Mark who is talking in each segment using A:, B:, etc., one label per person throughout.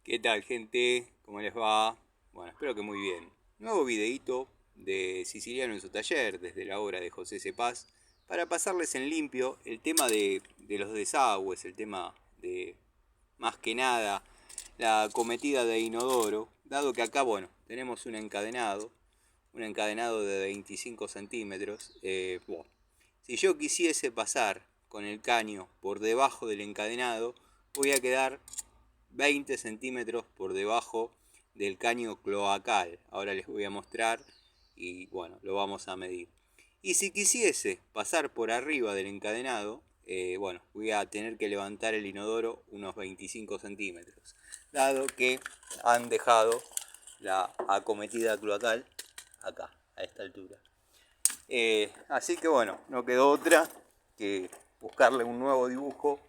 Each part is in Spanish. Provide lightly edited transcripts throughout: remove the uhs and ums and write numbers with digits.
A: ¿Qué tal, gente? ¿Cómo les va? Bueno, espero que muy bien. Nuevo videíto de Siciliano en su taller, desde la obra de José Cepaz, para pasarles en limpio el tema de los desagües, el tema de, más que nada, la cometida de inodoro, dado que acá, bueno, tenemos un encadenado de 25 centímetros. Bueno, si yo quisiese pasar con el caño por debajo del encadenado, voy a quedar 20 centímetros por debajo del caño cloacal. Ahora les voy a mostrar y bueno, lo vamos a medir. Y si quisiese pasar por arriba del encadenado, bueno, voy a tener que levantar el inodoro unos 25 centímetros, dado que han dejado la acometida cloacal acá, a esta altura. Así que bueno, no quedó otra que buscarle un nuevo dibujo.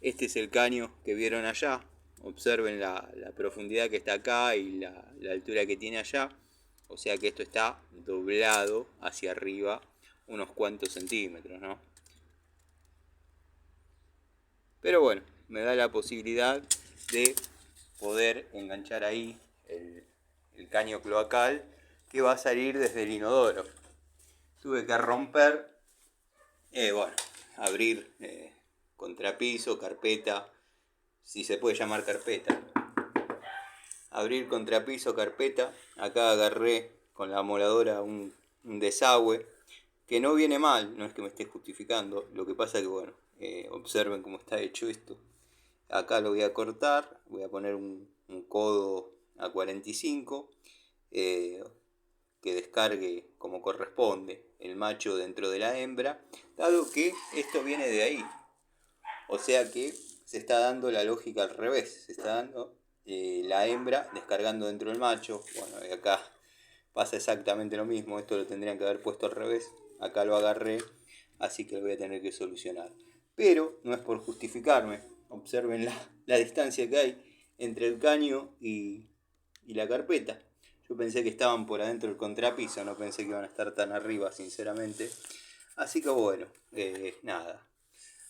A: Este es el caño que vieron allá. Observen la profundidad que está acá y la altura que tiene allá. O sea que esto está doblado hacia arriba unos cuantos centímetros, ¿no? Pero bueno, me da la posibilidad de poder enganchar ahí el caño cloacal que va a salir desde el inodoro. Tuve que romper, bueno, abrir contrapiso, carpeta, si se puede llamar carpeta. Abrir contrapiso, carpeta. Acá agarré con la moladora un desagüe que no viene mal, no es que me esté justificando. Lo que pasa que, bueno, observen cómo está hecho esto. Acá lo voy a cortar, voy a poner un codo a 45 que descargue como corresponde el macho dentro de la hembra, dado que esto viene de ahí. O sea que se está dando la lógica al revés, se está dando la hembra descargando dentro del macho. Bueno, y acá pasa exactamente lo mismo, esto lo tendrían que haber puesto al revés, acá lo agarré, así que lo voy a tener que solucionar. Pero no es por justificarme, observen la distancia que hay entre el caño y la carpeta. Yo pensé que estaban por adentro del contrapiso, no pensé que iban a estar tan arriba, sinceramente. Así que bueno, nada.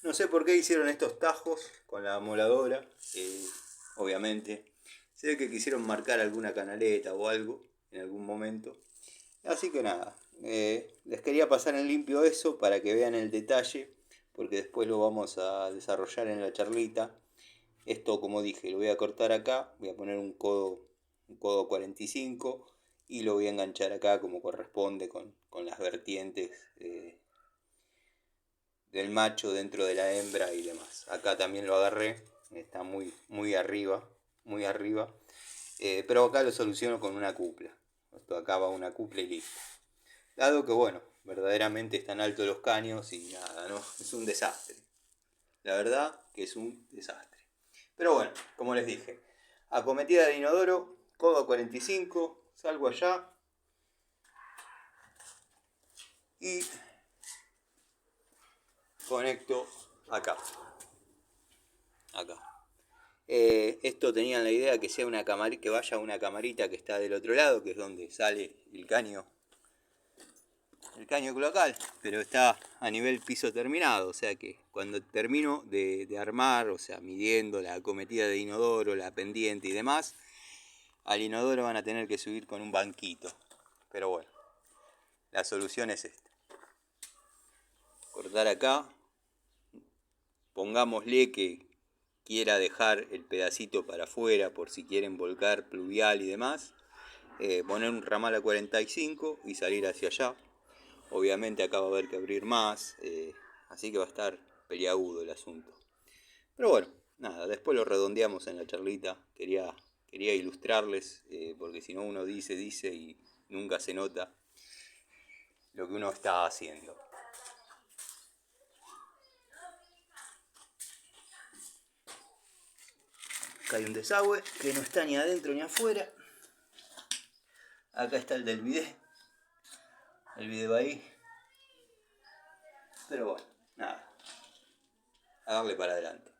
A: No sé por qué hicieron estos tajos con la moladora, obviamente. Se ve que quisieron marcar alguna canaleta o algo en algún momento. Así que nada, les quería pasar en limpio eso para que vean el detalle, porque después lo vamos a desarrollar en la charlita. Esto, como dije, lo voy a cortar acá, voy a poner un codo 45 y lo voy a enganchar acá como corresponde con las vertientes del macho dentro de la hembra y demás. Acá también lo agarré, está muy arriba, pero acá lo soluciono con una cupla. Esto acá va una cupla y listo. Dado que bueno, verdaderamente están altos los caños y nada, ¿no? Es un desastre. La verdad que es un desastre. Pero bueno, como les dije, acometida de inodoro, codo 45, salgo allá y conecto acá. Esto tenían la idea que sea una camarita, que vaya una camarita que está del otro lado, que es donde sale el caño cloacal, pero está a nivel piso terminado, o sea que cuando termino de armar, o sea, midiendo la acometida de inodoro, la pendiente y demás, al inodoro van a tener que subir con un banquito. Pero bueno, la solución es esta. Cortar acá, pongámosle que quiera dejar el pedacito para afuera por si quieren volcar pluvial y demás, poner un ramal a 45 y salir hacia allá. Obviamente acá va a haber que abrir más, así que va a estar peliagudo el asunto. Pero bueno, nada, después lo redondeamos en la charlita. Quería ilustrarles, porque si no uno dice y nunca se nota lo que uno está haciendo. Acá hay un desagüe que no está ni adentro ni afuera. Acá está el del bidet. El bidet va ahí. Pero bueno, nada. A darle para adelante.